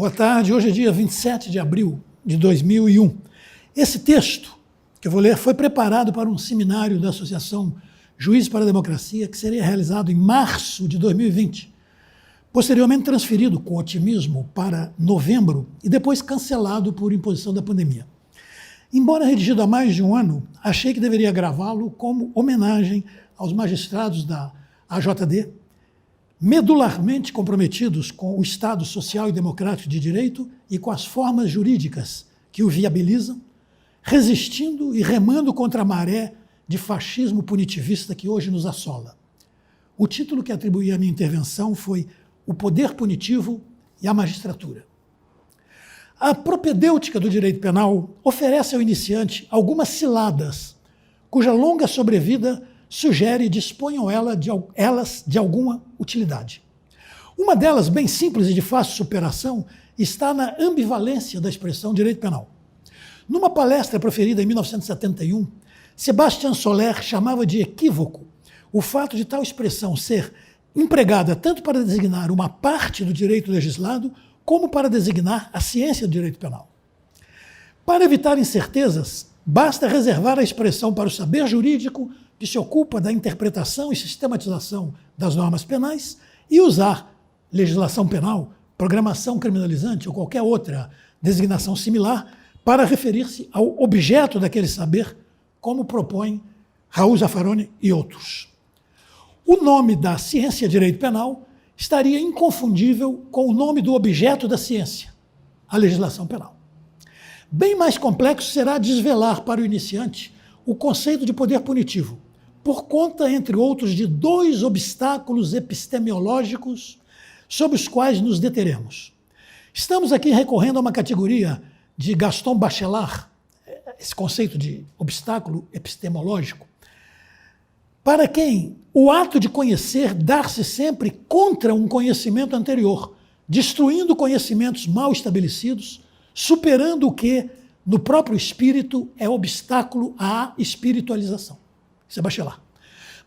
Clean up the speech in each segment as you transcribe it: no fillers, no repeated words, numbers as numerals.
Boa tarde, hoje é dia 27 de abril de 2001. Esse texto que eu vou ler foi preparado para um seminário da Associação Juízes para a Democracia, que seria realizado em março de 2020, posteriormente transferido com otimismo para novembro e depois cancelado por imposição da pandemia. Embora redigido há mais de um ano, achei que deveria gravá-lo como homenagem aos magistrados da AJD, medularmente comprometidos com o Estado social e democrático de direito e com as formas jurídicas que o viabilizam, resistindo e remando contra a maré de fascismo punitivista que hoje nos assola. O título que atribuí à minha intervenção foi O Poder Punitivo e a Magistratura. A propedêutica do direito penal oferece ao iniciante algumas ciladas, cuja longa sobrevida sugere e disponham elas de alguma utilidade. Uma delas, bem simples e de fácil superação, está na ambivalência da expressão direito penal. Numa palestra proferida em 1971, Sebastian Soler chamava de equívoco o fato de tal expressão ser empregada tanto para designar uma parte do direito legislado como para designar a ciência do direito penal. Para evitar incertezas, basta reservar a expressão para o saber jurídico que se ocupa da interpretação e sistematização das normas penais e usar legislação penal, programação criminalizante ou qualquer outra designação similar para referir-se ao objeto daquele saber, como propõem Raul Zaffaroni e outros. O nome da ciência direito penal estaria inconfundível com o nome do objeto da ciência, a legislação penal. Bem mais complexo será desvelar para o iniciante o conceito de poder punitivo, por conta, entre outros, de dois obstáculos epistemológicos sobre os quais nos deteremos. Estamos aqui recorrendo a uma categoria de Gaston Bachelard, esse conceito de obstáculo epistemológico, para quem o ato de conhecer dá-se sempre contra um conhecimento anterior, destruindo conhecimentos mal estabelecidos, superando o que, no próprio espírito, é obstáculo à espiritualização. Isso é Bachelard.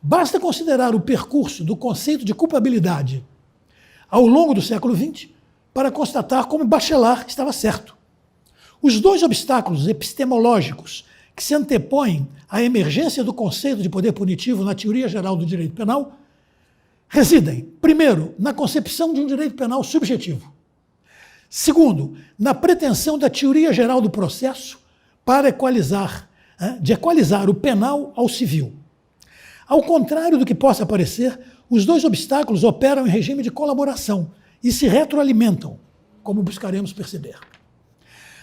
Basta considerar o percurso do conceito de culpabilidade ao longo do século XX para constatar como Bachelard estava certo. Os dois obstáculos epistemológicos que se antepõem à emergência do conceito de poder punitivo na teoria geral do direito penal residem, primeiro, na concepção de um direito penal subjetivo. Segundo, na pretensão da teoria geral do processo para equalizar o penal ao civil. Ao contrário do que possa parecer, os dois obstáculos operam em regime de colaboração e se retroalimentam, como buscaremos perceber.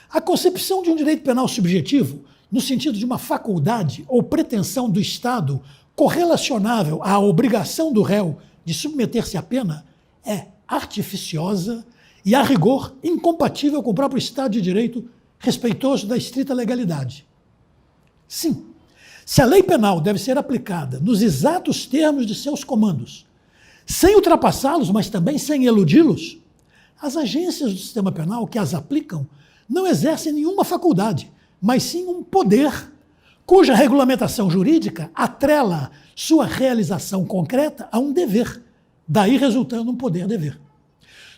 A concepção de um direito penal subjetivo, no sentido de uma faculdade ou pretensão do Estado correlacionável à obrigação do réu de submeter-se à pena, é artificiosa e, a rigor, incompatível com o próprio Estado de Direito, respeitoso da estrita legalidade. Sim, se a lei penal deve ser aplicada nos exatos termos de seus comandos, sem ultrapassá-los, mas também sem eludi-los, as agências do sistema penal que as aplicam não exercem nenhuma faculdade, mas sim um poder, cuja regulamentação jurídica atrela sua realização concreta a um dever, daí resultando um poder-dever.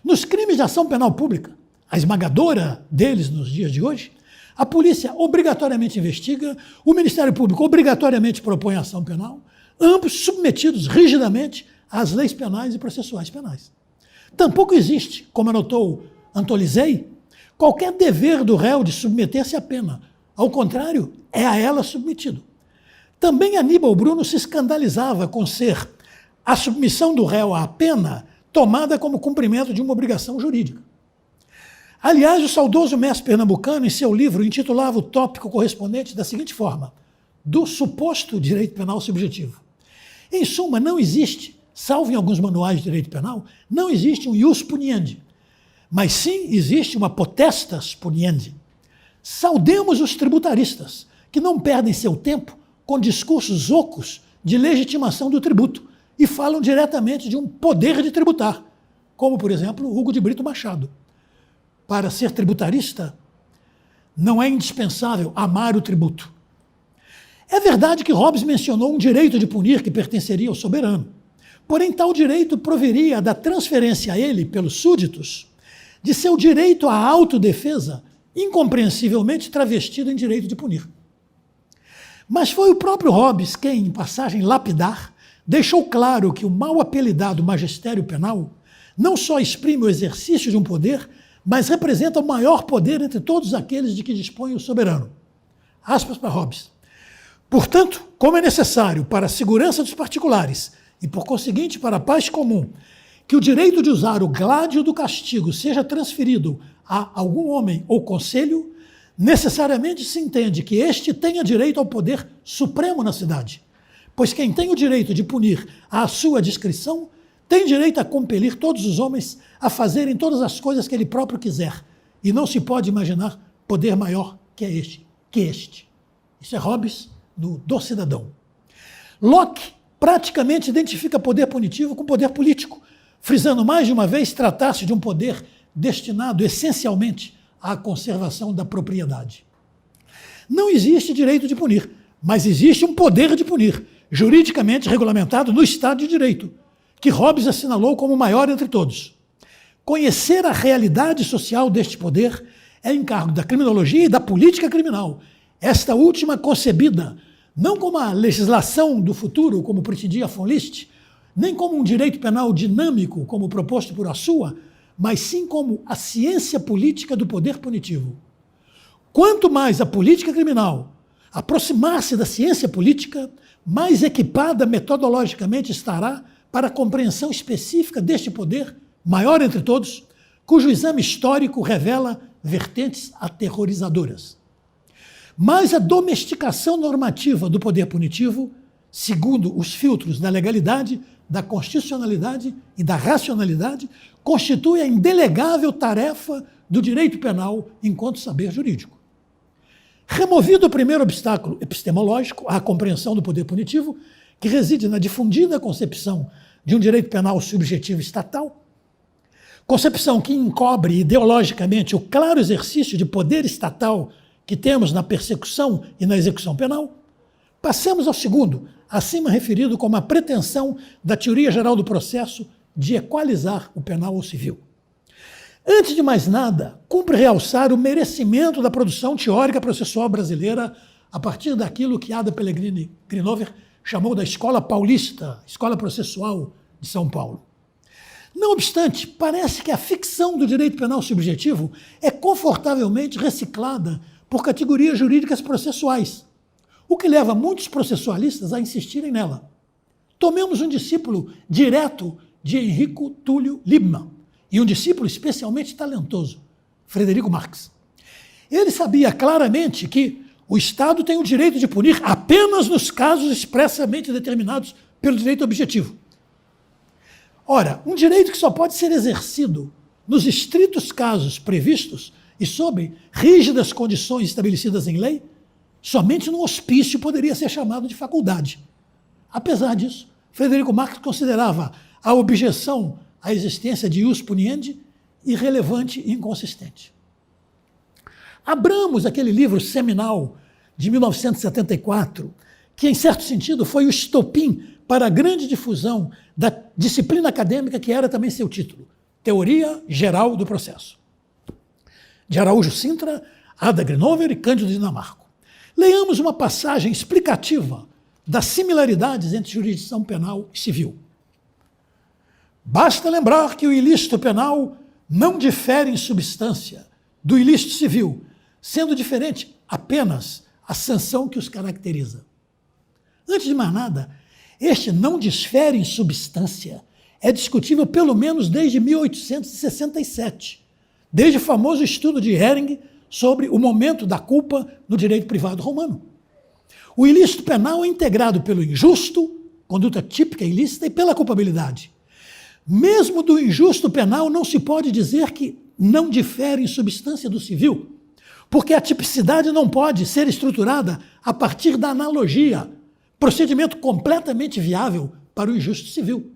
Nos crimes de ação penal pública, a esmagadora deles nos dias de hoje, a polícia obrigatoriamente investiga, o Ministério Público obrigatoriamente propõe ação penal, ambos submetidos rigidamente às leis penais e processuais penais. Tampouco existe, como anotou Antolizei, qualquer dever do réu de submeter-se à pena. Ao contrário, é a ela submetido. Também Aníbal Bruno se escandalizava com ser a submissão do réu à pena tomada como cumprimento de uma obrigação jurídica. Aliás, o saudoso mestre pernambucano, em seu livro, intitulava o tópico correspondente da seguinte forma: do suposto direito penal subjetivo. Em suma, não existe, salvo em alguns manuais de direito penal, não existe um ius puniendi, mas sim existe uma potestas puniendi. Saudemos os tributaristas, que não perdem seu tempo com discursos ocos de legitimação do tributo e falam diretamente de um poder de tributar, como, por exemplo, Hugo de Brito Machado. Para ser tributarista, não é indispensável amar o tributo. É verdade que Hobbes mencionou um direito de punir que pertenceria ao soberano. Porém, tal direito proveria da transferência a ele, pelos súditos, de seu direito à autodefesa, incompreensivelmente travestido em direito de punir. Mas foi o próprio Hobbes quem, em passagem lapidar, deixou claro que o mal apelidado magistério penal não só exprime o exercício de um poder, mas representa o maior poder entre todos aqueles de que dispõe o soberano. Aspas para Hobbes. Portanto, como é necessário para a segurança dos particulares e, por conseguinte, para a paz comum, que o direito de usar o gládio do castigo seja transferido a algum homem ou conselho, necessariamente se entende que este tenha direito ao poder supremo na cidade, pois quem tem o direito de punir à sua discrição tem direito a compelir todos os homens a fazerem todas as coisas que ele próprio quiser, e não se pode imaginar poder maior que este. Isso é Hobbes, no Do Cidadão. Locke praticamente identifica poder punitivo com poder político, frisando mais de uma vez tratar-se de um poder destinado essencialmente à conservação da propriedade. Não existe direito de punir, mas existe um poder de punir, juridicamente regulamentado no Estado de Direito, que Hobbes assinalou como o maior entre todos. Conhecer a realidade social deste poder é encargo da criminologia e da política criminal, esta última concebida não como a legislação do futuro, como pretendia von List, nem como um direito penal dinâmico, como proposto por Assua, mas sim como a ciência política do poder punitivo. Quanto mais a política criminal aproximar-se da ciência política, mais equipada metodologicamente estará para a compreensão específica deste poder, maior entre todos, cujo exame histórico revela vertentes aterrorizadoras. Mas a domesticação normativa do poder punitivo, segundo os filtros da legalidade, da constitucionalidade e da racionalidade, constitui a indelegável tarefa do direito penal enquanto saber jurídico. Removido o primeiro obstáculo epistemológico à compreensão do poder punitivo, que reside na difundida concepção de um direito penal subjetivo estatal, concepção que encobre ideologicamente o claro exercício de poder estatal que temos na persecução e na execução penal, passemos ao segundo, acima referido como a pretensão da teoria geral do processo de equalizar o penal ao civil. Antes de mais nada, cumpre realçar o merecimento da produção teórica processual brasileira a partir daquilo que Ada Pellegrini Grinover chamou da Escola Paulista, Escola Processual de São Paulo. Não obstante, parece que a ficção do direito penal subjetivo é confortavelmente reciclada por categorias jurídicas processuais, o que leva muitos processualistas a insistirem nela. Tomemos um discípulo direto de Enrico Túlio Liebmann, e um discípulo especialmente talentoso, Frederico Marx. Ele sabia claramente que o Estado tem o direito de punir apenas nos casos expressamente determinados pelo direito objetivo. Ora, um direito que só pode ser exercido nos estritos casos previstos e sob rígidas condições estabelecidas em lei, somente no hospício poderia ser chamado de faculdade. Apesar disso, Frederico Marx considerava a objeção à existência de ius puniendi irrelevante e inconsistente. Abramos aquele livro seminal de 1974, que, em certo sentido, foi o estopim para a grande difusão da disciplina acadêmica que era também seu título, Teoria Geral do Processo, de Araújo Sintra, Ada Grinover e Cândido Dinamarco. Leiamos uma passagem explicativa das similaridades entre jurisdição penal e civil. Basta lembrar que o ilícito penal não difere em substância do ilícito civil, sendo diferente apenas a sanção que os caracteriza. Antes de mais nada, este não difere em substância é discutível pelo menos desde 1867, desde o famoso estudo de Hering sobre o momento da culpa no direito privado romano. O ilícito penal é integrado pelo injusto, conduta típica e ilícita, e pela culpabilidade. Mesmo do injusto penal não se pode dizer que não difere em substância do civil, porque a tipicidade não pode ser estruturada a partir da analogia, procedimento completamente viável para o injusto civil.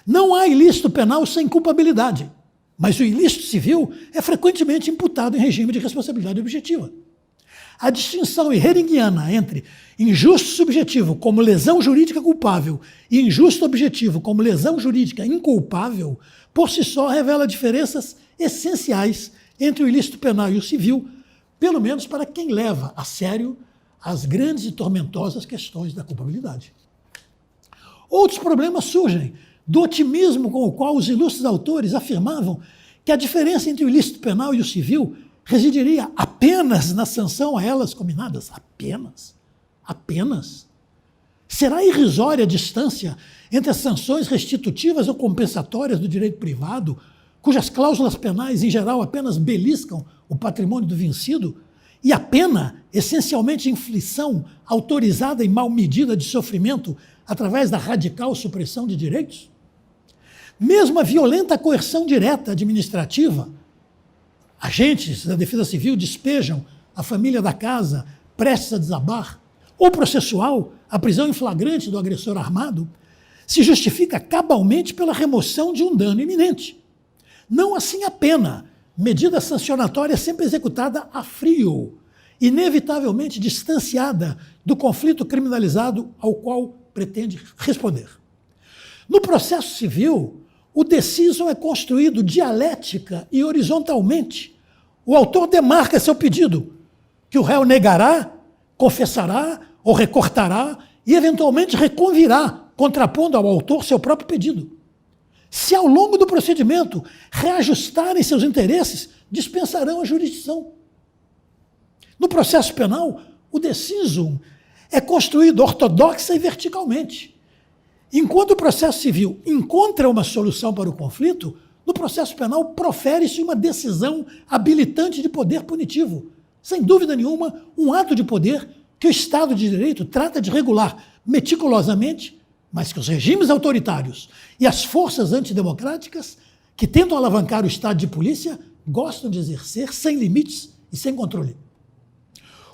Não há ilícito penal sem culpabilidade, mas o ilícito civil é frequentemente imputado em regime de responsabilidade objetiva. A distinção heringiana entre injusto subjetivo como lesão jurídica culpável e injusto objetivo como lesão jurídica inculpável, por si só revela diferenças essenciais entre o ilícito penal e o civil, pelo menos para quem leva a sério as grandes e tormentosas questões da culpabilidade. Outros problemas surgem do otimismo com o qual os ilustres autores afirmavam que a diferença entre o ilícito penal e o civil residiria apenas na sanção a elas cominadas. Apenas. Apenas. Será irrisória a distância entre as sanções restitutivas ou compensatórias do direito privado, cujas cláusulas penais, em geral, apenas beliscam o patrimônio do vencido, e a pena, essencialmente inflição autorizada e mal medida de sofrimento através da radical supressão de direitos? Mesmo a violenta coerção direta administrativa, agentes da Defesa Civil despejam a família da casa prestes a desabar, ou processual, a prisão em flagrante do agressor armado, se justifica cabalmente pela remoção de um dano iminente. Não assim a pena, medida sancionatória sempre executada a frio, inevitavelmente distanciada do conflito criminalizado ao qual pretende responder. No processo civil, o decisum é construído dialética e horizontalmente. O autor demarca seu pedido, que o réu negará, confessará ou recortará e eventualmente reconvirá, contrapondo ao autor seu próprio pedido. Se ao longo do procedimento reajustarem seus interesses, dispensarão a jurisdição. No processo penal, o decisum é construído ortodoxa e verticalmente. Enquanto o processo civil encontra uma solução para o conflito, no processo penal profere-se uma decisão habilitante de poder punitivo. Sem dúvida nenhuma, um ato de poder que o Estado de Direito trata de regular meticulosamente, mas que os regimes autoritários e as forças antidemocráticas que tentam alavancar o Estado de polícia gostam de exercer sem limites e sem controle.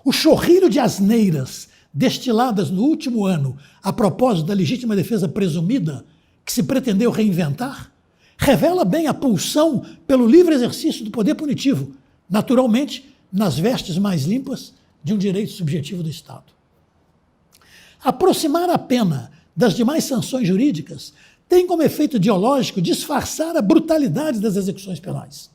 O chorrilho de asneiras destiladas no último ano a propósito da legítima defesa presumida que se pretendeu reinventar, revela bem a pulsão pelo livre exercício do poder punitivo, naturalmente nas vestes mais limpas de um direito subjetivo do Estado. Aproximar a pena das demais sanções jurídicas tem como efeito ideológico disfarçar a brutalidade das execuções penais.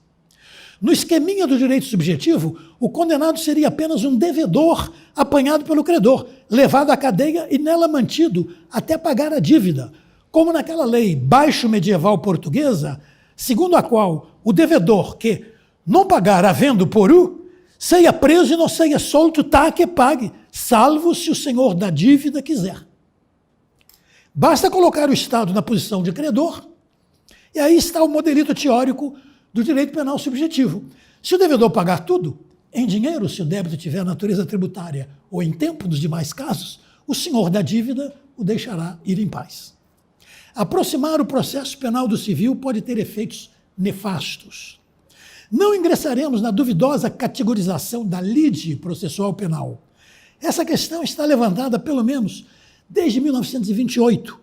No esqueminha do direito subjetivo, o condenado seria apenas um devedor apanhado pelo credor, levado à cadeia e nela mantido até pagar a dívida, como naquela lei baixo-medieval portuguesa, segundo a qual o devedor que não pagar havendo poru, seja preso e não seja solto, tá que pague, salvo se o senhor da dívida quiser. Basta colocar o Estado na posição de credor, e aí está o modelito teórico do direito penal subjetivo. Se o devedor pagar tudo, em dinheiro, se o débito tiver natureza tributária, ou em tempo dos demais casos, o senhor da dívida o deixará ir em paz. Aproximar o processo penal do civil pode ter efeitos nefastos. Não ingressaremos na duvidosa categorização da lide processual penal. Essa questão está levantada, pelo menos, desde 1928,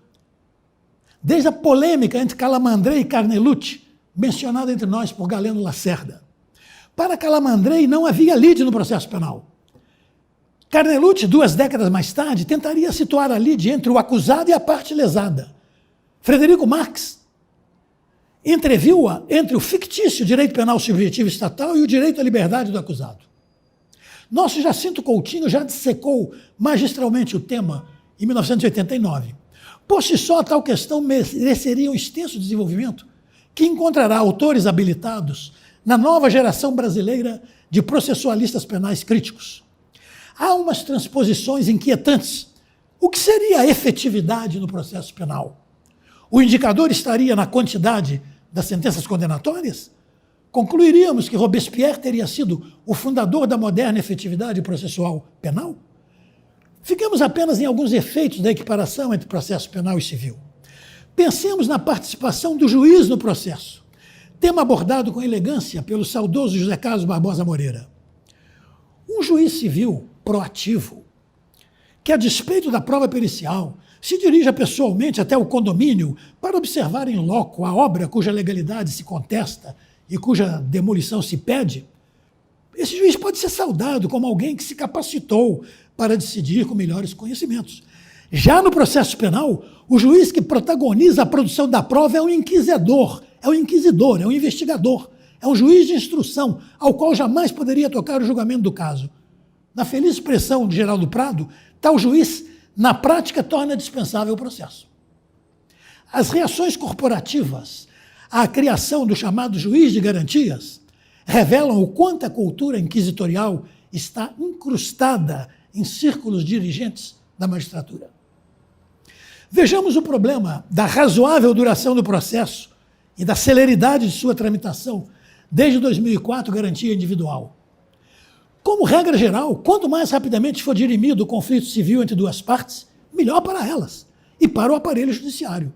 desde a polêmica entre Calamandrei e Carnelucci, mencionada entre nós por Galeno Lacerda. Para Calamandrei não havia lide no processo penal. Carnelucci, 2 décadas mais tarde, tentaria situar a lide entre o acusado e a parte lesada. Frederico Marx entreviu-a entre o fictício direito penal subjetivo estatal e o direito à liberdade do acusado. Nosso Jacinto Coutinho já dissecou magistralmente o tema em 1989. Por si só, tal questão mereceria um extenso desenvolvimento que encontrará autores habilitados na nova geração brasileira de processualistas penais críticos. Há umas transposições inquietantes. O que seria a efetividade no processo penal? O indicador estaria na quantidade das sentenças condenatórias? Concluiríamos que Robespierre teria sido o fundador da moderna efetividade processual penal? Fiquemos apenas em alguns efeitos da equiparação entre processo penal e civil. Pensemos na participação do juiz no processo, tema abordado com elegância pelo saudoso José Carlos Barbosa Moreira. Um juiz civil proativo, que a despeito da prova pericial, se dirija pessoalmente até o condomínio para observar em loco a obra cuja legalidade se contesta e cuja demolição se pede, esse juiz pode ser saudado como alguém que se capacitou para decidir com melhores conhecimentos. Já no processo penal, o juiz que protagoniza a produção da prova é um inquisidor, é um investigador, é um juiz de instrução, ao qual jamais poderia tocar o julgamento do caso. Na feliz expressão de Geraldo Prado, tal juiz, na prática, torna dispensável o processo. As reações corporativas à criação do chamado juiz de garantias revelam o quanto a cultura inquisitorial está incrustada em círculos dirigentes da magistratura. Vejamos o problema da razoável duração do processo e da celeridade de sua tramitação desde 2004, garantia individual. Como regra geral, quanto mais rapidamente for dirimido o conflito civil entre duas partes, melhor para elas e para o aparelho judiciário.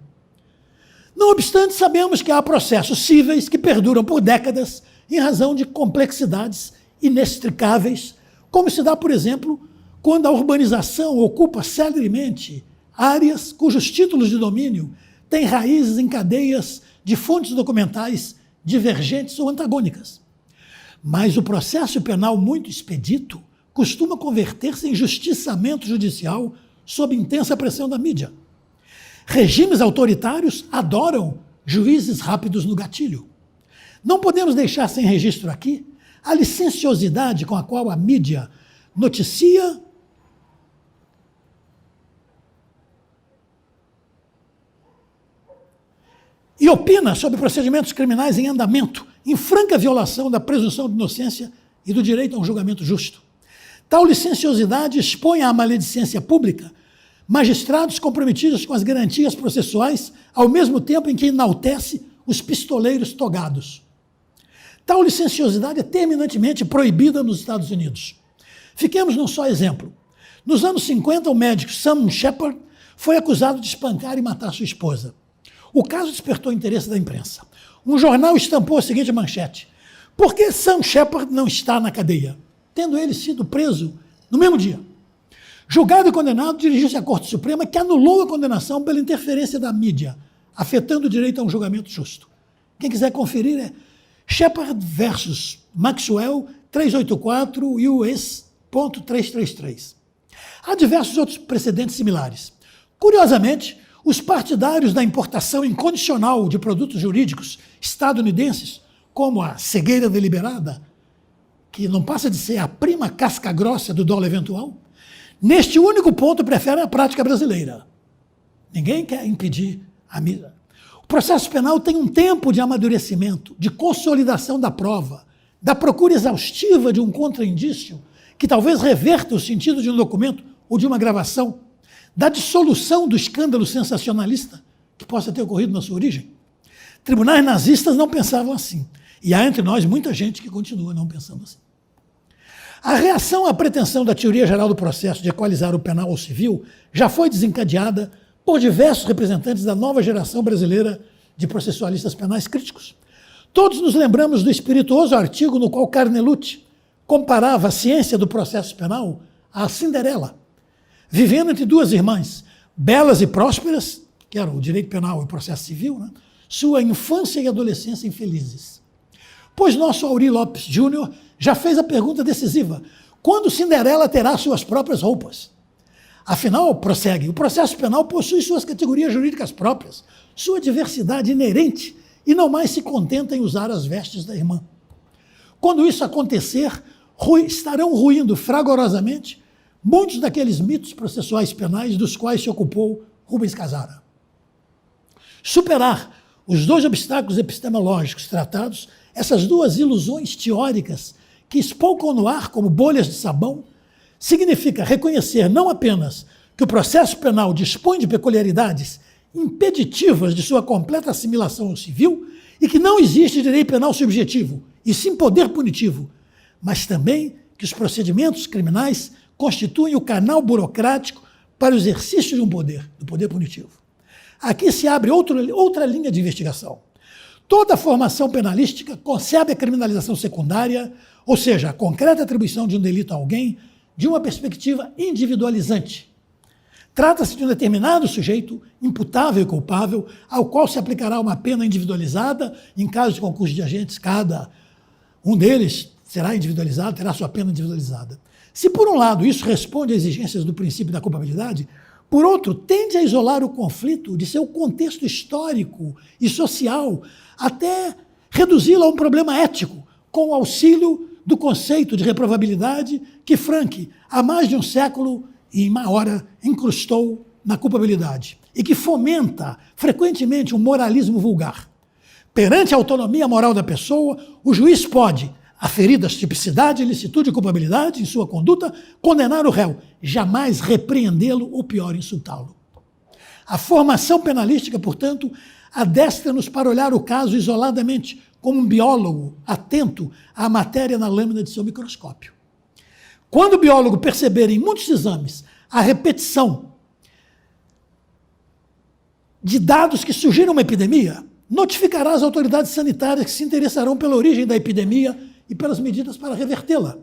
Não obstante, sabemos que há processos cíveis que perduram por décadas em razão de complexidades inextricáveis, como se dá, por exemplo, quando a urbanização ocupa celeremente áreas cujos títulos de domínio têm raízes em cadeias de fontes documentais divergentes ou antagônicas. Mas o processo penal muito expedito costuma converter-se em justiçamento judicial sob intensa pressão da mídia. Regimes autoritários adoram juízes rápidos no gatilho. Não podemos deixar sem registro aqui a licenciosidade com a qual a mídia noticia e opina sobre procedimentos criminais em andamento, em franca violação da presunção de inocência e do direito a um julgamento justo. Tal licenciosidade expõe à maledicência pública magistrados comprometidos com as garantias processuais, ao mesmo tempo em que enaltece os pistoleiros togados. Tal licenciosidade é terminantemente proibida nos Estados Unidos. Fiquemos num só exemplo. Nos anos 50, o médico Sam Shepard foi acusado de espancar e matar sua esposa. O caso despertou o interesse da imprensa. Um jornal estampou a seguinte manchete: por que Sam Shepard não está na cadeia? Tendo ele sido preso no mesmo dia. Julgado e condenado, dirigiu-se à Corte Suprema, que anulou a condenação pela interferência da mídia, afetando o direito a um julgamento justo. Quem quiser conferir é Shepard versus Maxwell, 384 US.333. Há diversos outros precedentes similares. Curiosamente, os partidários da importação incondicional de produtos jurídicos estadunidenses, como a cegueira deliberada, que não passa de ser a prima casca grossa do dolo eventual, neste único ponto preferem a prática brasileira. Ninguém quer impedir a mídia. O processo penal tem um tempo de amadurecimento, de consolidação da prova, da procura exaustiva de um contraindício que talvez reverta o sentido de um documento ou de uma gravação, da dissolução do escândalo sensacionalista que possa ter ocorrido na sua origem. Tribunais nazistas não pensavam assim. E há entre nós muita gente que continua não pensando assim. A reação à pretensão da teoria geral do processo de equalizar o penal ao civil já foi desencadeada por diversos representantes da nova geração brasileira de processualistas penais críticos. Todos nos lembramos do espirituoso artigo no qual Carnelucci comparava a ciência do processo penal à Cinderela, vivendo entre duas irmãs, belas e prósperas, que eram o direito penal e o processo civil, né? Sua infância e adolescência infelizes. Pois nosso Aurí Lopes Júnior já fez a pergunta decisiva: quando Cinderela terá suas próprias roupas? Afinal, prossegue, o processo penal possui suas categorias jurídicas próprias, sua diversidade inerente, e não mais se contenta em usar as vestes da irmã. Quando isso acontecer, estarão ruindo fragorosamente muitos daqueles mitos processuais penais dos quais se ocupou Rubens Casara. Superar os dois obstáculos epistemológicos tratados, essas duas ilusões teóricas que espolcam no ar como bolhas de sabão, significa reconhecer não apenas que o processo penal dispõe de peculiaridades impeditivas de sua completa assimilação ao civil e que não existe direito penal subjetivo, e sim poder punitivo, mas também que os procedimentos criminais constituem o canal burocrático para o exercício de um poder, do poder punitivo. Aqui se abre outra linha de investigação. Toda a formação penalística concebe a criminalização secundária, ou seja, a concreta atribuição de um delito a alguém, de uma perspectiva individualizante. Trata-se de um determinado sujeito, imputável e culpável, ao qual se aplicará uma pena individualizada. Em caso de concurso de agentes, cada um deles será individualizado, terá sua pena individualizada. Se, por um lado, isso responde às exigências do princípio da culpabilidade, por outro, tende a isolar o conflito de seu contexto histórico e social, até reduzi-la a um problema ético, com o auxílio do conceito de reprovabilidade que Frank, há mais de um século e em uma hora, incrustou na culpabilidade, e que fomenta frequentemente um moralismo vulgar. Perante a autonomia moral da pessoa, o juiz pode, aferidas tipicidade, ilicitude e culpabilidade em sua conduta, condenar o réu, jamais repreendê-lo ou pior, insultá-lo. A formação penalística, portanto, adestra-nos para olhar o caso isoladamente, como um biólogo atento à matéria na lâmina de seu microscópio. Quando o biólogo perceber em muitos exames a repetição de dados que sugiram uma epidemia, notificará as autoridades sanitárias que se interessarão pela origem da epidemia e pelas medidas para revertê-la.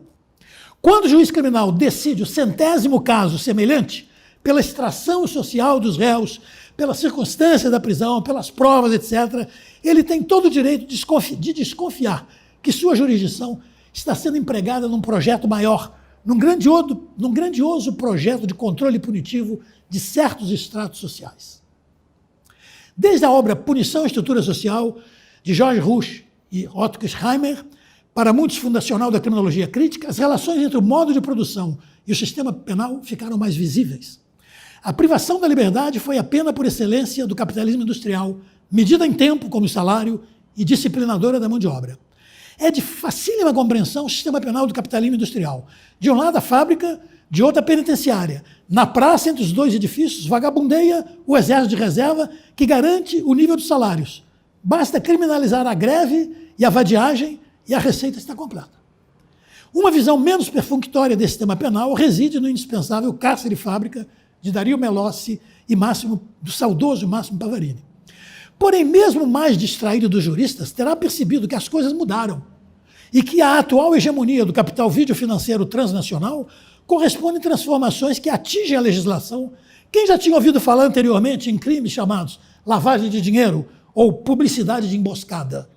Quando o juiz criminal decide o 100º caso semelhante, pela extração social dos réus, pela circunstância da prisão, pelas provas, etc., ele tem todo o direito de desconfiar que sua jurisdição está sendo empregada num projeto maior, num grandioso projeto de controle punitivo de certos estratos sociais. Desde a obra Punição e Estrutura Social, de George Rush e Otto Schreimer, para muitos fundacional da criminologia crítica, as relações entre o modo de produção e o sistema penal ficaram mais visíveis. A privação da liberdade foi a pena por excelência do capitalismo industrial, medida em tempo como salário e disciplinadora da mão de obra. É de facílima compreensão o sistema penal do capitalismo industrial. De um lado a fábrica, de outra a penitenciária. Na praça, entre os dois edifícios, vagabundeia o exército de reserva que garante o nível dos salários. Basta criminalizar a greve e a vadiagem e a receita está completa. Uma visão menos perfunctória desse sistema penal reside no indispensável cárcere-fábrica de Dario Melossi e do saudoso Máximo Pavarini. Porém, mesmo mais distraído dos juristas, terá percebido que as coisas mudaram e que a atual hegemonia do capital videofinanceiro transnacional corresponde a transformações que atingem a legislação. Quem já tinha ouvido falar anteriormente em crimes chamados lavagem de dinheiro ou publicidade de emboscada?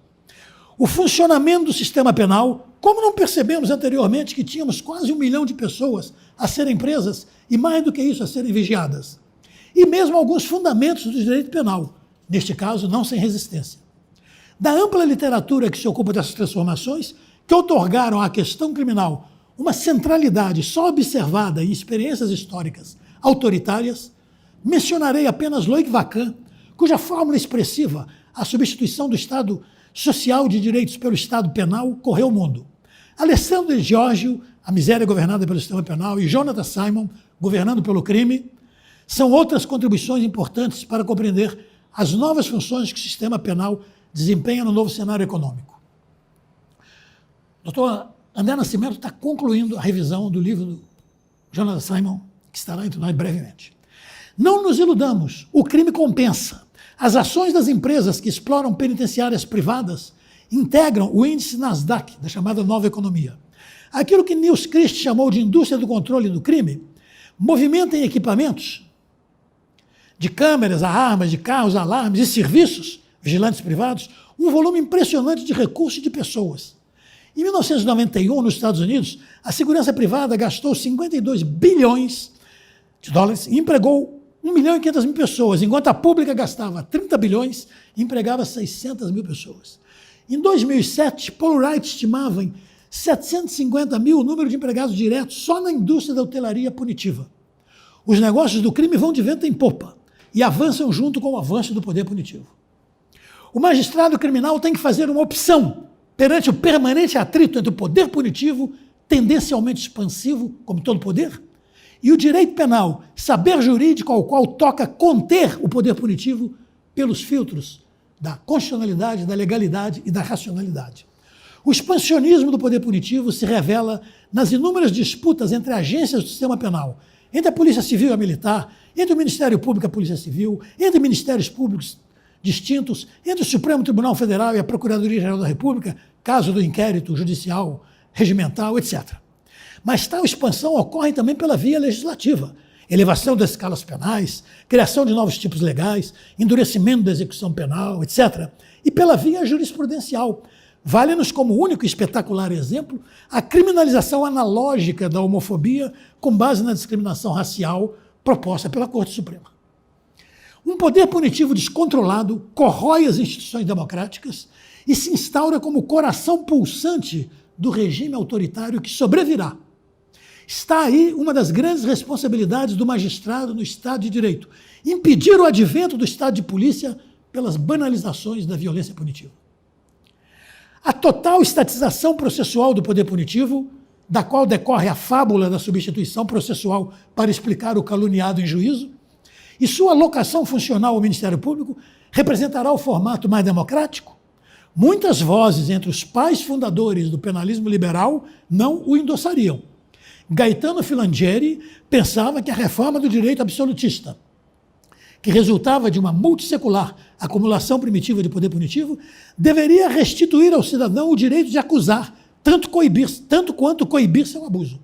O funcionamento do sistema penal, como não percebemos anteriormente que tínhamos quase 1 milhão de pessoas a serem presas e mais do que isso a serem vigiadas, e mesmo alguns fundamentos do direito penal, neste caso não sem resistência. Da ampla literatura que se ocupa dessas transformações, que outorgaram à questão criminal uma centralidade só observada em experiências históricas autoritárias, mencionarei apenas Loic Vacan, cuja fórmula expressiva, a substituição do Estado social de direitos pelo Estado penal, correu o mundo. Alessandro de Giorgio, A Miséria Governada pelo Sistema Penal, e Jonathan Simon, Governando pelo Crime, são outras contribuições importantes para compreender as novas funções que o sistema penal desempenha no novo cenário econômico. O Dr. André Nascimento está concluindo a revisão do livro do Jonathan Simon, que estará entre nós brevemente. Não nos iludamos, o crime compensa. As ações das empresas que exploram penitenciárias privadas integram o índice Nasdaq, da chamada nova economia. Aquilo que Nils Christ chamou de indústria do controle do crime, movimenta em equipamentos, de câmeras a armas, de carros a alarmes e serviços, vigilantes privados, um volume impressionante de recursos e de pessoas. Em 1991, nos Estados Unidos, a segurança privada gastou 52 bilhões de dólares e empregou 1.500.000 pessoas, enquanto a pública gastava 30 bilhões e empregava 600.000 pessoas. Em 2007, Paul Wright estimava em 750.000 o número de empregados diretos só na indústria da hotelaria punitiva. Os negócios do crime vão de vento em popa e avançam junto com o avanço do poder punitivo. O magistrado criminal tem que fazer uma opção perante o permanente atrito entre o poder punitivo, tendencialmente expansivo, como todo poder, e o direito penal, saber jurídico ao qual toca conter o poder punitivo pelos filtros da constitucionalidade, da legalidade e da racionalidade. O expansionismo do poder punitivo se revela nas inúmeras disputas entre agências do sistema penal, entre a Polícia Civil e a Militar, entre o Ministério Público e a Polícia Civil, entre ministérios públicos distintos, entre o Supremo Tribunal Federal e a Procuradoria-Geral da República, caso do inquérito judicial, regimental, etc. Mas tal expansão ocorre também pela via legislativa. Elevação das escalas penais, criação de novos tipos legais, endurecimento da execução penal, etc. E pela via jurisprudencial. Vale-nos como único e espetacular exemplo a criminalização analógica da homofobia com base na discriminação racial proposta pela Corte Suprema. Um poder punitivo descontrolado corrói as instituições democráticas e se instaura como coração pulsante do regime autoritário que sobrevirá. Está aí uma das grandes responsabilidades do magistrado no Estado de Direito, impedir o advento do Estado de polícia pelas banalizações da violência punitiva. A total estatização processual do poder punitivo, da qual decorre a fábula da substituição processual para explicar o caluniado em juízo, e sua alocação funcional ao Ministério Público representará o formato mais democrático? Muitas vozes entre os pais fundadores do penalismo liberal não o endossariam. Gaetano Filangieri pensava que a reforma do direito absolutista, que resultava de uma multissecular acumulação primitiva de poder punitivo, deveria restituir ao cidadão o direito de acusar, tanto quanto coibir seu abuso.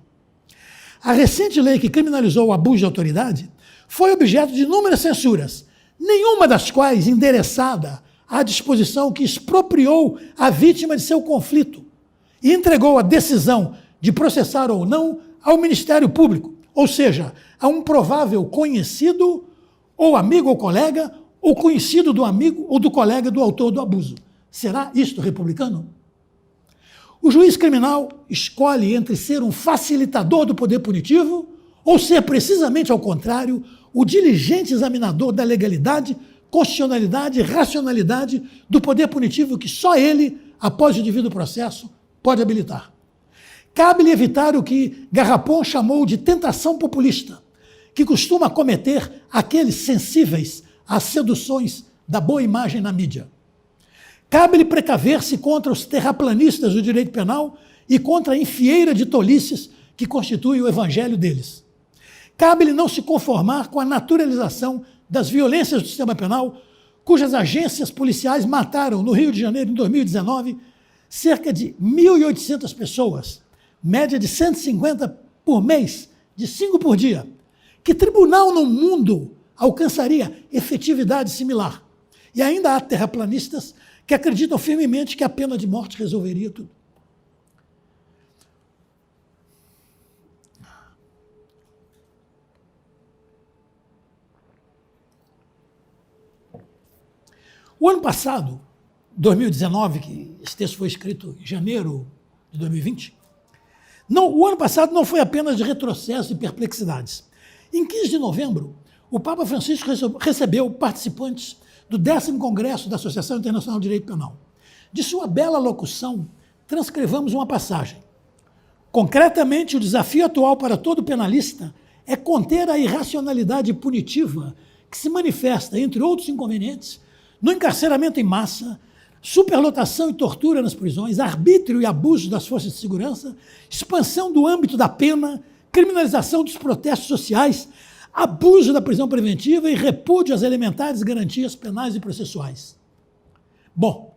A recente lei que criminalizou o abuso de autoridade foi objeto de inúmeras censuras, nenhuma das quais endereçada à disposição que expropriou a vítima de seu conflito e entregou a decisão de processar ou não ao Ministério Público, ou seja, a um provável conhecido ou amigo ou colega, ou conhecido do amigo ou do colega do autor do abuso. Será isto republicano? O juiz criminal escolhe entre ser um facilitador do poder punitivo ou ser precisamente ao contrário, o diligente examinador da legalidade, constitucionalidade e racionalidade do poder punitivo que só ele, após o devido processo, pode habilitar. Cabe-lhe evitar o que Garrapon chamou de tentação populista, que costuma cometer aqueles sensíveis às seduções da boa imagem na mídia. Cabe-lhe precaver-se contra os terraplanistas do direito penal e contra a infieira de tolices que constitui o evangelho deles. Cabe-lhe não se conformar com a naturalização das violências do sistema penal, cujas agências policiais mataram, no Rio de Janeiro, em 2019, cerca de 1.800 pessoas, média de 150 por mês, de 5 por dia. Que tribunal no mundo alcançaria efetividade similar? E ainda há terraplanistas que acreditam firmemente que a pena de morte resolveria tudo. O ano passado, 2019, que esse texto foi escrito em janeiro de 2020, o ano passado não foi apenas de retrocesso e perplexidades. Em 15 de novembro, o Papa Francisco recebeu participantes do 10º Congresso da Associação Internacional de Direito Penal. De sua bela locução, transcrevamos uma passagem. Concretamente, o desafio atual para todo penalista é conter a irracionalidade punitiva que se manifesta, entre outros inconvenientes, no encarceramento em massa, superlotação e tortura nas prisões, arbítrio e abuso das forças de segurança, expansão do âmbito da pena, criminalização dos protestos sociais, abuso da prisão preventiva e repúdio às elementares garantias penais e processuais. Bom,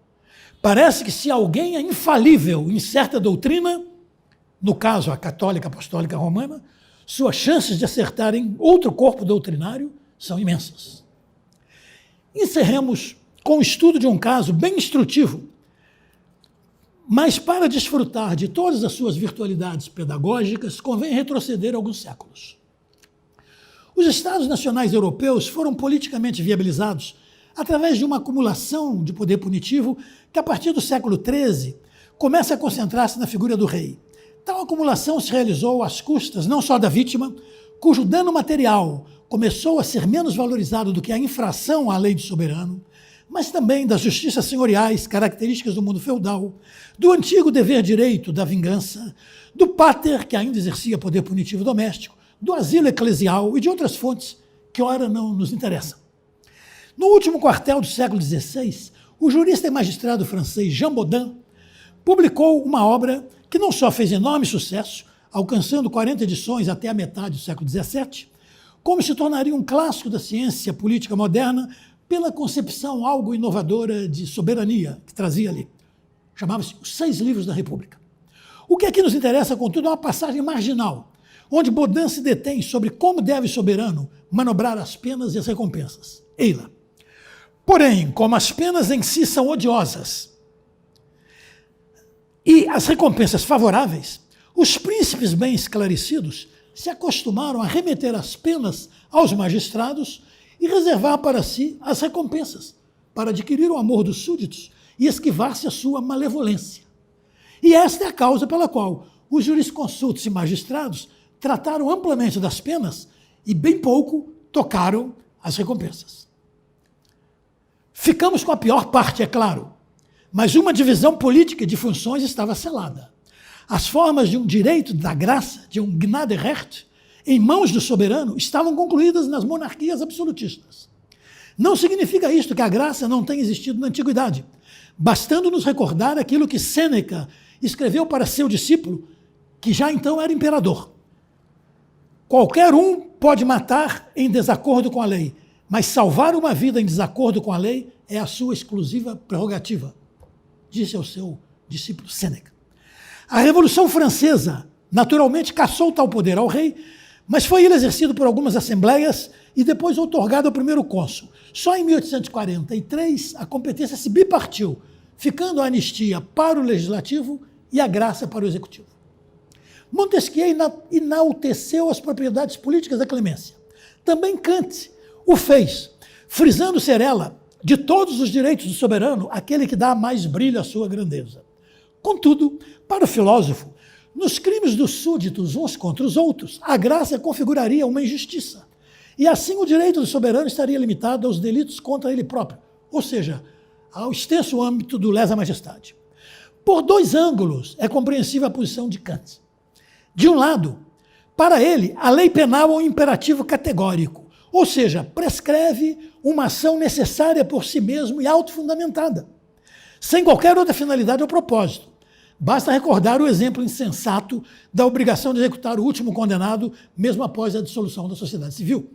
parece que se alguém é infalível em certa doutrina, no caso a católica apostólica romana, suas chances de acertar em outro corpo doutrinário são imensas. Encerremos com o estudo de um caso bem instrutivo, mas para desfrutar de todas as suas virtualidades pedagógicas, convém retroceder alguns séculos. Os Estados nacionais europeus foram politicamente viabilizados através de uma acumulação de poder punitivo que, a partir do século XIII, começa a concentrar-se na figura do rei. Tal acumulação se realizou às custas não só da vítima, cujo dano material começou a ser menos valorizado do que a infração à lei do soberano, mas também das justiças senhoriais, características do mundo feudal, do antigo dever-direito da vingança, do pater, que ainda exercia poder punitivo doméstico, do asilo eclesial e de outras fontes que, ora, não nos interessam. No último quartel do século XVI, o jurista e magistrado francês Jean Bodin publicou uma obra que não só fez enorme sucesso, alcançando 40 edições até a metade do século XVII, como se tornaria um clássico da ciência política moderna pela concepção algo inovadora de soberania que trazia ali. Chamava-se Os 6 Livros da República. O que aqui nos interessa, contudo, é uma passagem marginal, onde Bodin se detém sobre como deve o soberano manobrar as penas e as recompensas. Eila. Porém, como as penas em si são odiosas e as recompensas favoráveis, os príncipes bem esclarecidos se acostumaram a remeter as penas aos magistrados e reservar para si as recompensas, para adquirir o amor dos súditos e esquivar-se a sua malevolência. E esta é a causa pela qual os jurisconsultos e magistrados trataram amplamente das penas e bem pouco tocaram as recompensas. Ficamos com a pior parte, é claro, mas uma divisão política de funções estava selada. As formas de um direito da graça, de um Gnaderecht, em mãos do soberano, estavam concluídas nas monarquias absolutistas. Não significa isto que a graça não tenha existido na antiguidade, bastando nos recordar aquilo que Sêneca escreveu para seu discípulo, que já então era imperador. Qualquer um pode matar em desacordo com a lei, mas salvar uma vida em desacordo com a lei é a sua exclusiva prerrogativa, disse ao seu discípulo Sêneca. A Revolução Francesa, naturalmente, cassou tal poder ao rei, mas foi ele exercido por algumas assembleias e depois outorgado ao primeiro cônsul. Só em 1843 a competência se bipartiu, ficando a anistia para o legislativo e a graça para o executivo. Montesquieu enalteceu as propriedades políticas da clemência. Também Kant o fez, frisando ser ela, de todos os direitos do soberano, aquele que dá mais brilho à sua grandeza. Contudo, para o filósofo, nos crimes dos súditos uns contra os outros, a graça configuraria uma injustiça. E assim o direito do soberano estaria limitado aos delitos contra ele próprio, ou seja, ao extenso âmbito do lesa majestade. Por dois ângulos é compreensível a posição de Kant. De um lado, para ele, a lei penal é um imperativo categórico, ou seja, prescreve uma ação necessária por si mesmo e autofundamentada, sem qualquer outra finalidade ou propósito. Basta recordar o exemplo insensato da obrigação de executar o último condenado, mesmo após a dissolução da sociedade civil.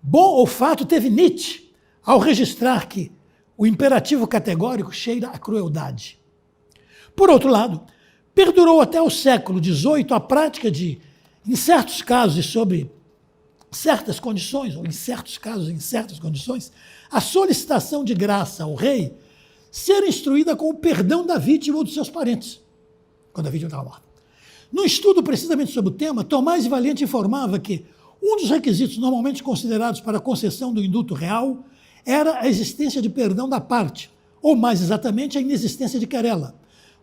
Bom olfato teve Nietzsche ao registrar que o imperativo categórico cheira a crueldade. Por outro lado, perdurou até o século XVIII a prática de, em certos casos e sob certas condições, ou em certos casos, em certas condições, a solicitação de graça ao rei ser instruída com o perdão da vítima ou dos seus parentes, quando a vítima estava morta. Num estudo precisamente sobre o tema, Tomás de Valente informava que um dos requisitos normalmente considerados para a concessão do indulto real era a existência de perdão da parte, ou mais exatamente, a inexistência de querela,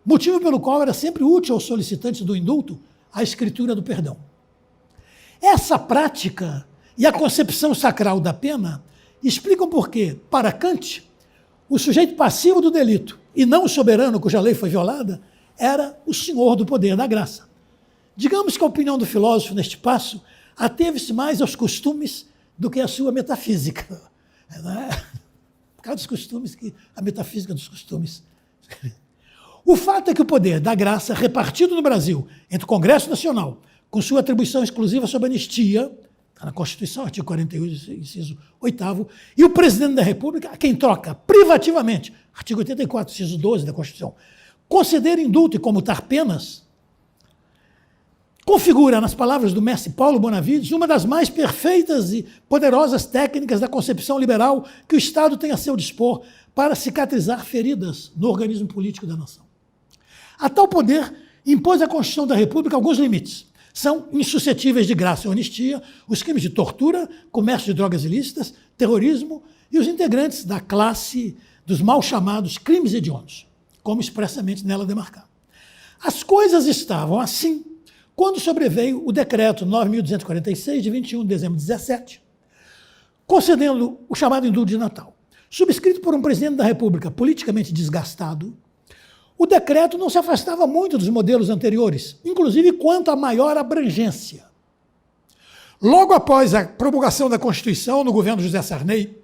motivo pelo qual era sempre útil aos solicitantes do indulto a escritura do perdão. Essa prática e a concepção sacral da pena explicam por que, para Kant, o sujeito passivo do delito, e não o soberano cuja lei foi violada, era o senhor do poder da graça. Digamos que a opinião do filósofo neste passo ateve-se mais aos costumes do que à sua metafísica. Por causa dos costumes, a metafísica dos costumes. O fato é que o poder da graça, repartido no Brasil entre o Congresso Nacional, com sua atribuição exclusiva sobre anistia, está na Constituição, artigo 41, inciso 8º, e o presidente da República, a quem troca privativamente, artigo 84, inciso 12 da Constituição, conceder indulto e comutar penas, configura, nas palavras do mestre Paulo Bonavides, uma das mais perfeitas e poderosas técnicas da concepção liberal que o Estado tem a seu dispor para cicatrizar feridas no organismo político da nação. A tal poder impôs à Constituição da República alguns limites. São insuscetíveis de graça ou anistia os crimes de tortura, comércio de drogas ilícitas, terrorismo e os integrantes da classe dos mal chamados crimes hediondos, como expressamente nela demarcado. As coisas estavam assim quando sobreveio o decreto 9.246, de 21 de dezembro de 17, concedendo o chamado indulto de Natal. Subscrito por um presidente da República politicamente desgastado, o decreto não se afastava muito dos modelos anteriores, inclusive quanto à maior abrangência. Logo após a promulgação da Constituição, no governo José Sarney,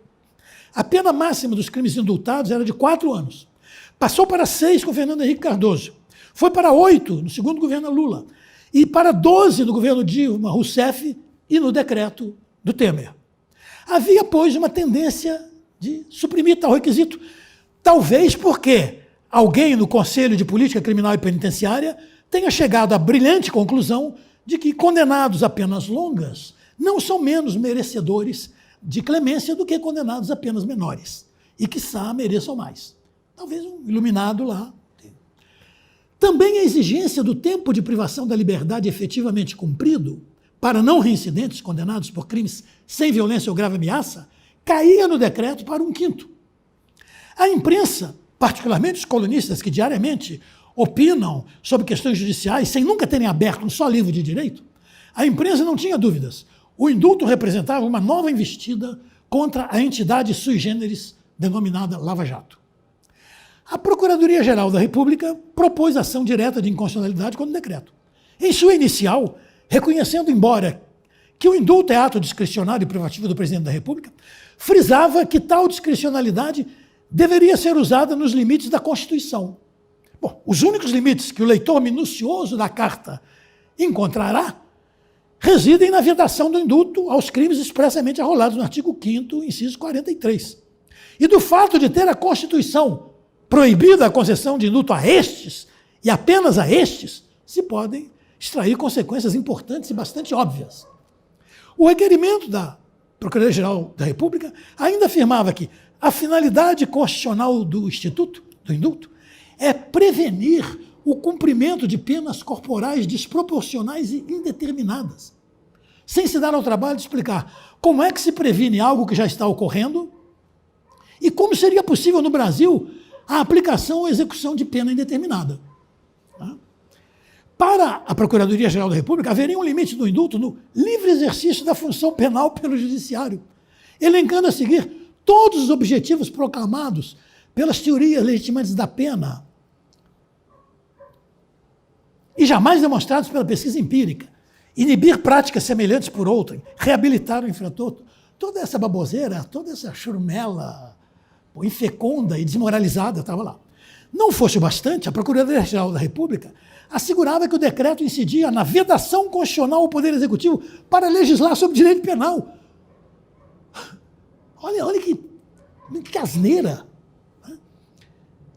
a pena máxima dos crimes indultados era de 4 anos. Passou para 6 com Fernando Henrique Cardoso. Foi para 8 no segundo governo Lula. E para 12 no governo Dilma Rousseff e no decreto do Temer. Havia, pois, uma tendência de suprimir tal requisito, talvez porque alguém no Conselho de Política Criminal e Penitenciária tenha chegado à brilhante conclusão de que condenados a penas longas não são menos merecedores de clemência do que condenados a penas menores, e quiçá mereçam mais. Talvez um iluminado lá. Também a exigência do tempo de privação da liberdade efetivamente cumprido para não reincidentes condenados por crimes sem violência ou grave ameaça caía no decreto para 1/5. A imprensa particularmente os colunistas que diariamente opinam sobre questões judiciais sem nunca terem aberto um só livro de direito, a imprensa não tinha dúvidas. O indulto representava uma nova investida contra a entidade sui generis denominada Lava Jato. A Procuradoria-Geral da República propôs ação direta de inconstitucionalidade contra o decreto. Em sua inicial, reconhecendo, embora que o indulto é ato discricionário e privativo do presidente da República, frisava que tal discricionalidade deveria ser usada nos limites da Constituição. Bom, os únicos limites que o leitor minucioso da carta encontrará residem na vedação do indulto aos crimes expressamente arrolados no artigo 5º, inciso 43. E do fato de ter a Constituição proibida a concessão de indulto a estes, e apenas a estes, se podem extrair consequências importantes e bastante óbvias. O requerimento da Procuradoria-Geral da República ainda afirmava que a finalidade constitucional do Instituto, do indulto, é prevenir o cumprimento de penas corporais desproporcionais e indeterminadas, sem se dar ao trabalho de explicar como é que se previne algo que já está ocorrendo e como seria possível no Brasil a aplicação ou execução de pena indeterminada. Para a Procuradoria-Geral da República, haveria um limite do indulto no livre exercício da função penal pelo Judiciário, elencando a seguir todos os objetivos proclamados pelas teorias legitimantes da pena e jamais demonstrados pela pesquisa empírica, inibir práticas semelhantes por outrem, reabilitar o infrator, toda essa baboseira, toda essa churumela infecunda e desmoralizada estava lá. Não fosse o bastante, a Procuradoria-Geral da República assegurava que o decreto incidia na vedação constitucional ao Poder Executivo para legislar sobre direito penal. Olha que asneira.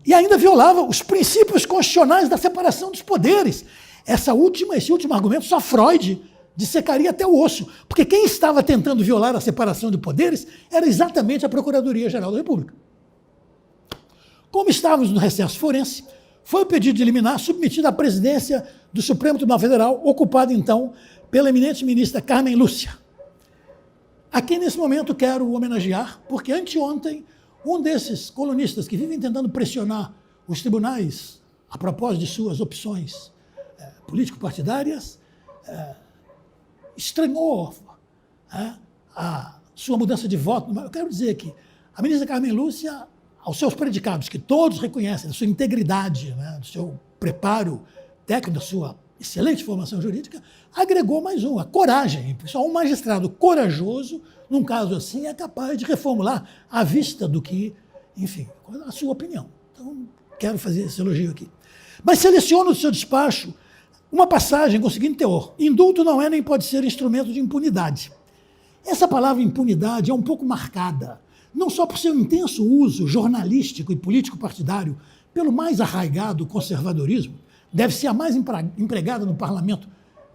E ainda violava os princípios constitucionais da separação dos poderes. Esse último argumento, só Freud dissecaria até o osso, porque quem estava tentando violar a separação de poderes era exatamente a Procuradoria-Geral da República. Como estávamos no recesso forense, foi o pedido de liminar submetido à presidência do Supremo Tribunal Federal, ocupado então pela eminente ministra Carmen Lúcia. A quem nesse momento quero homenagear, porque anteontem um desses colunistas que vivem tentando pressionar os tribunais a propósito de suas opções político-partidárias, estranhou a sua mudança de voto. Eu quero dizer que a ministra Carmen Lúcia, aos seus predicados, que todos reconhecem, da sua integridade, do seu preparo técnico, da sua excelente formação jurídica, agregou mais um, a coragem. Só um magistrado corajoso, num caso assim, é capaz de reformular à vista do que, enfim, a sua opinião. Então, quero fazer esse elogio aqui. Mas seleciona no seu despacho uma passagem com o seguinte teor: indulto não é nem pode ser instrumento de impunidade. Essa palavra impunidade é um pouco marcada, não só por seu intenso uso jornalístico e político-partidário pelo mais arraigado conservadorismo, deve ser a mais empregada no parlamento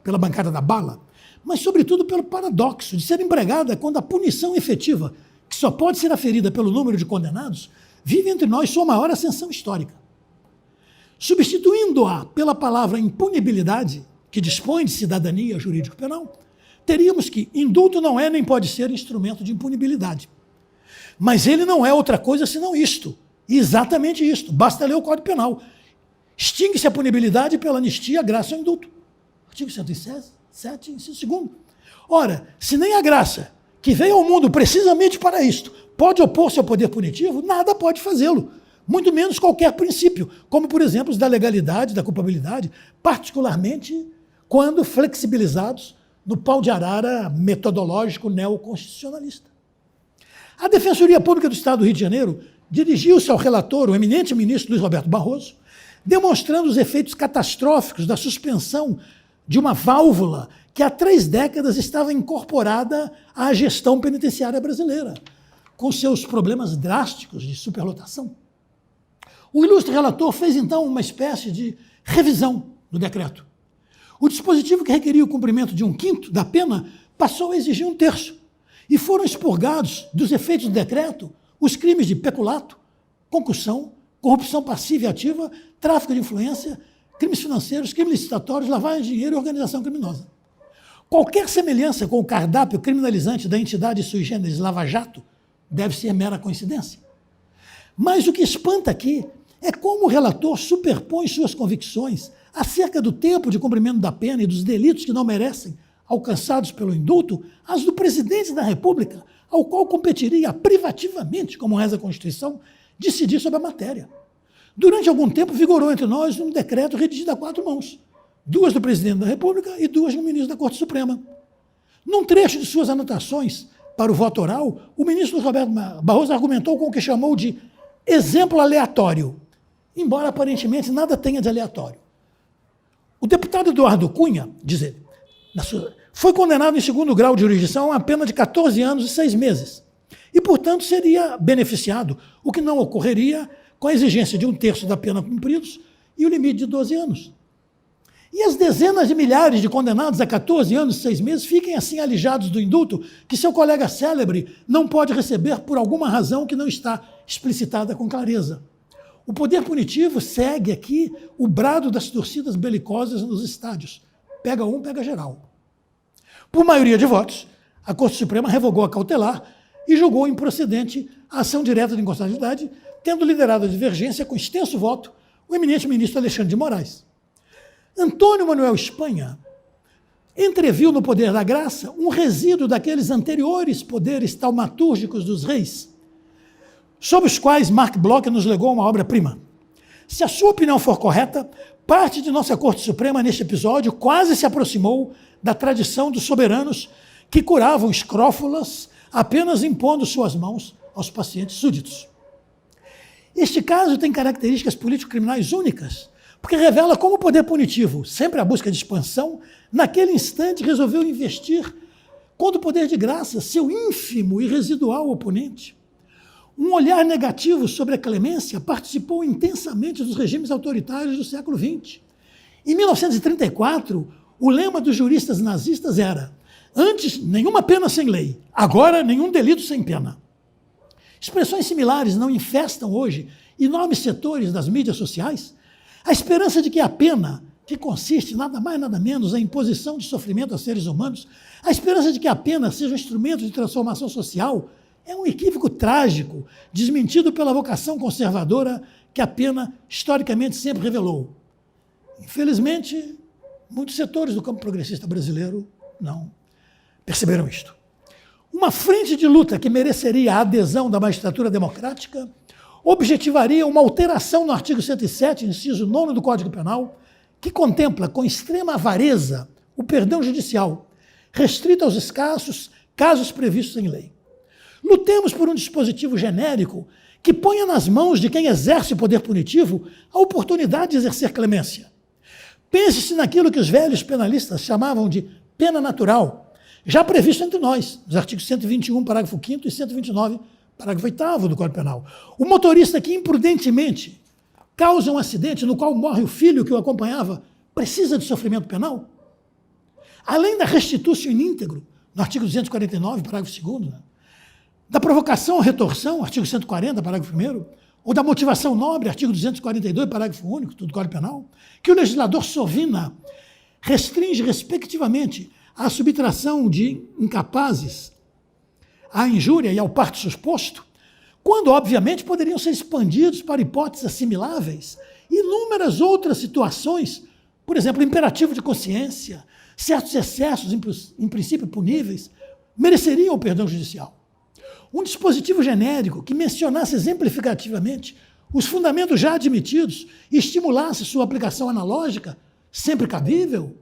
pela bancada da bala, mas, sobretudo, pelo paradoxo de ser empregada quando a punição efetiva, que só pode ser aferida pelo número de condenados, vive entre nós sua maior ascensão histórica. Substituindo-a pela palavra impunibilidade, que dispõe de cidadania jurídico-penal, teríamos que indulto não é nem pode ser instrumento de impunibilidade. Mas ele não é outra coisa senão isto, e exatamente isto. Basta ler o Código Penal. Extingue-se a punibilidade pela anistia, graça ou indulto. Artigo 107, inciso 2º. Ora, se nem a graça, que veio ao mundo precisamente para isto, pode opor-se ao poder punitivo, nada pode fazê-lo. Muito menos qualquer princípio, como, por exemplo, os da legalidade, da culpabilidade, particularmente quando flexibilizados no pau de arara metodológico neoconstitucionalista. A Defensoria Pública do Estado do Rio de Janeiro dirigiu-se ao relator, o eminente ministro Luiz Roberto Barroso, demonstrando os efeitos catastróficos da suspensão de uma válvula que há 3 décadas estava incorporada à gestão penitenciária brasileira, com seus problemas drásticos de superlotação. O ilustre relator fez, então, uma espécie de revisão do decreto. O dispositivo que requeria o cumprimento de 1/5 da pena passou a exigir 1/3, e foram expurgados dos efeitos do decreto os crimes de peculato, concussão, corrupção passiva e ativa, tráfico de influência, crimes financeiros, crimes licitatórios, lavagem de dinheiro e organização criminosa. Qualquer semelhança com o cardápio criminalizante da entidade sui generis Lava Jato deve ser mera coincidência. Mas o que espanta aqui é como o relator superpõe suas convicções acerca do tempo de cumprimento da pena e dos delitos que não merecem, alcançados pelo indulto, às do presidente da República, ao qual competiria privativamente, como reza a Constituição, decidir sobre a matéria. Durante algum tempo vigorou entre nós um decreto redigido a 4 mãos, 2 do presidente da República e 2 do ministro da Corte Suprema. Num trecho de suas anotações para o voto oral, o ministro Roberto Barroso argumentou com o que chamou de exemplo aleatório, embora aparentemente nada tenha de aleatório. O deputado Eduardo Cunha, diz ele, foi condenado em 2º grau de jurisdição a uma pena de 14 anos e 6 meses e, portanto, seria beneficiado, o que não ocorreria com a exigência de 1/3 da pena cumpridos e o limite de 12 anos. E as dezenas de milhares de condenados a 14 anos e 6 meses fiquem assim alijados do indulto que seu colega célebre não pode receber por alguma razão que não está explicitada com clareza. O poder punitivo segue aqui o brado das torcidas belicosas nos estádios. Pega um, pega geral. Por maioria de votos, a Corte Suprema revogou a cautelar e julgou improcedente a ação direta de inconstitucionalidade, tendo liderado a divergência com extenso voto o eminente ministro Alexandre de Moraes. Antônio Manuel Espanha entreviu no poder da graça um resíduo daqueles anteriores poderes taumatúrgicos dos reis, sobre os quais Marc Bloch nos legou uma obra-prima. Se a sua opinião for correta, parte de nossa Corte Suprema neste episódio quase se aproximou da tradição dos soberanos que curavam escrófulas apenas impondo suas mãos aos pacientes súditos. Este caso tem características político-criminais únicas, porque revela como o poder punitivo, sempre à busca de expansão, naquele instante resolveu investir contra o poder de graça, seu ínfimo e residual oponente. Um olhar negativo sobre a clemência participou intensamente dos regimes autoritários do século XX. Em 1934, o lema dos juristas nazistas era: antes, nenhuma pena sem lei, agora, nenhum delito sem pena. Expressões similares não infestam hoje enormes setores das mídias sociais? A esperança de que a pena, que consiste nada mais nada menos na imposição de sofrimento a seres humanos, a esperança de que a pena seja um instrumento de transformação social, é um equívoco trágico, desmentido pela vocação conservadora que a pena historicamente sempre revelou. Infelizmente, muitos setores do campo progressista brasileiro não perceberam isto. Uma frente de luta que mereceria a adesão da magistratura democrática objetivaria uma alteração no artigo 107, inciso 9 do Código Penal, que contempla com extrema avareza o perdão judicial, restrito aos escassos casos previstos em lei. Lutemos por um dispositivo genérico que ponha nas mãos de quem exerce o poder punitivo a oportunidade de exercer clemência. Pense-se naquilo que os velhos penalistas chamavam de pena natural, já previsto entre nós, nos artigos 121, parágrafo 5º e 129, parágrafo 8º do Código Penal. O motorista que imprudentemente causa um acidente no qual morre o filho que o acompanhava precisa de sofrimento penal? Além da restituição in íntegro, no artigo 249, parágrafo 2º, da provocação ou retorção, artigo 140, parágrafo 1º, ou da motivação nobre, artigo 242, parágrafo único do Código Penal, que o legislador sovina restringe, respectivamente, a subtração de incapazes, à injúria e ao parto suposto, quando, obviamente, poderiam ser expandidos para hipóteses assimiláveis inúmeras outras situações, por exemplo, imperativo de consciência, certos excessos, em princípio puníveis, mereceriam o perdão judicial. Um dispositivo genérico que mencionasse exemplificativamente os fundamentos já admitidos e estimulasse sua aplicação analógica, sempre cabível,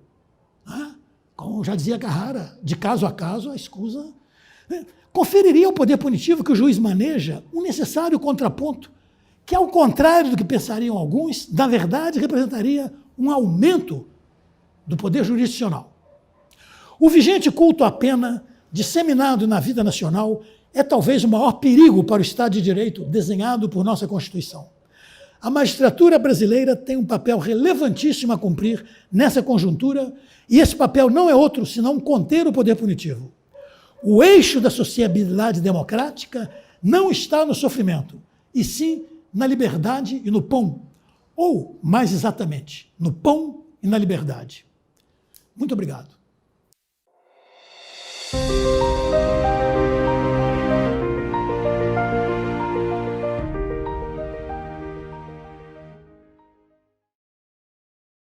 né? Como já dizia Carrara, de caso a caso, a escusa, né? Conferiria ao poder punitivo que o juiz maneja um necessário contraponto, que, ao contrário do que pensariam alguns, na verdade representaria um aumento do poder jurisdicional. O vigente culto à pena, disseminado na vida nacional, é talvez o maior perigo para o Estado de Direito desenhado por nossa Constituição. A magistratura brasileira tem um papel relevantíssimo a cumprir nessa conjuntura, e esse papel não é outro senão conter o poder punitivo. O eixo da sociabilidade democrática não está no sofrimento, e sim na liberdade e no pão, ou, mais exatamente, no pão e na liberdade. Muito obrigado.